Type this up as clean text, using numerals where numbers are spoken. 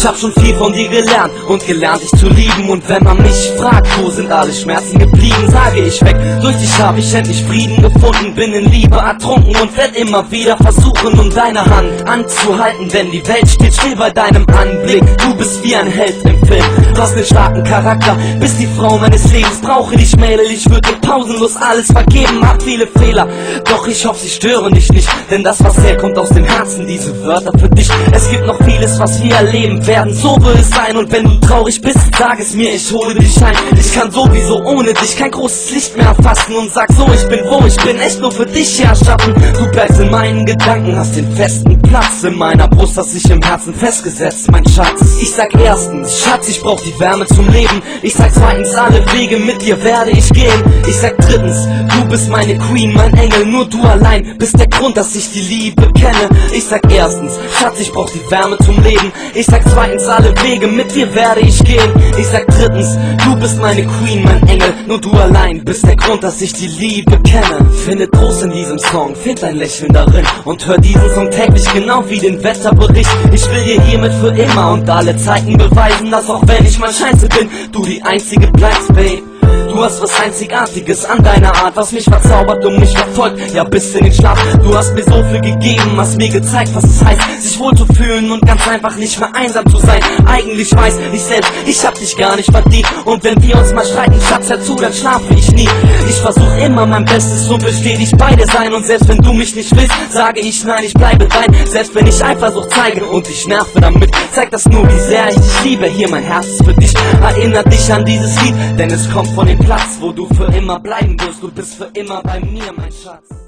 Ich hab schon viel von dir gelernt und gelernt dich zu lieben. Und wenn man mich fragt, wo sind alle Schmerzen geblieben, sage ich weg. Durch dich hab ich endlich Frieden gefunden, bin in Liebe ertrunken und werd immer wieder versuchen, um deine Hand anzuhalten, denn die Welt steht still bei deinem Anblick. Du bist wie ein Held im Film, du hast einen starken Charakter, bist die Frau meines Lebens. Brauche dich, Mädel, ich würde dir pausenlos alles vergeben. Hab viele Fehler, doch ich hoffe, sie stören dich nicht, denn das, was herkommt aus dem Herzen, diese Wörter für dich. Es gibt noch vieles, was wir erleben werden, so wird es sein. Und wenn du traurig bist, sag es mir, ich hole dich ein. Ich kann sowieso ohne dich kein großes Licht mehr erfassen und sag so, ich bin wo ich bin, echt nur für dich herschaffen. Du bleibst in meinen Gedanken, hast den festen Platz in meiner Brust, hast dich im Herzen festgesetzt, mein Schatz. Ich sag erstens, Schatz, ich brauch die Wärme zum Leben. Ich sag zweitens, alle Wege mit dir werde ich gehen. Ich sag drittens, du bist meine Queen, mein Engel, nur du allein bist der Grund, dass ich die Liebe kenne. Ich sag erstens, Schatz, ich brauch die Wärme zum Leben. Ich sag zweitens, alle Wege mit dir werde ich gehen. Ich sag drittens, du bist meine Queen, mein Engel, nur du allein bist der Grund, dass ich die Liebe kenne. Finde Trost in diesem Song, find ein Lächeln darin und hör diesen Song täglich genau wie den Wetterbericht. Ich will dir hiermit für immer und alle Zeiten beweisen, dass auch wenn ich mal scheiße bin, du die einzige bleibst, babe. Du hast was Einzigartiges an deiner Art, was mich verzaubert und mich verfolgt, ja bis in den Schlaf. Du hast mir so viel gegeben, hast mir gezeigt, was es heißt, sich wohl zu fühlen und ganz einfach nicht mehr einsam zu sein. Eigentlich weiß ich selbst, ich hab dich gar nicht verdient. Und wenn wir uns mal streiten, Schatz, hör zu, dann schlafe ich nie. Ich versuch immer mein Bestes und will stetig bei dir sein. Und selbst wenn du mich nicht willst, sage ich nein, ich bleibe dein. Selbst wenn ich Eifersucht zeige und dich nerve damit, zeigt das nur, wie sehr ich dich liebe. Hier mein Herz ist für dich, erinnert dich an dieses Lied, denn es kommt von dem Platz, wo du für immer bleiben wirst. Du bist für immer bei mir, mein Schatz.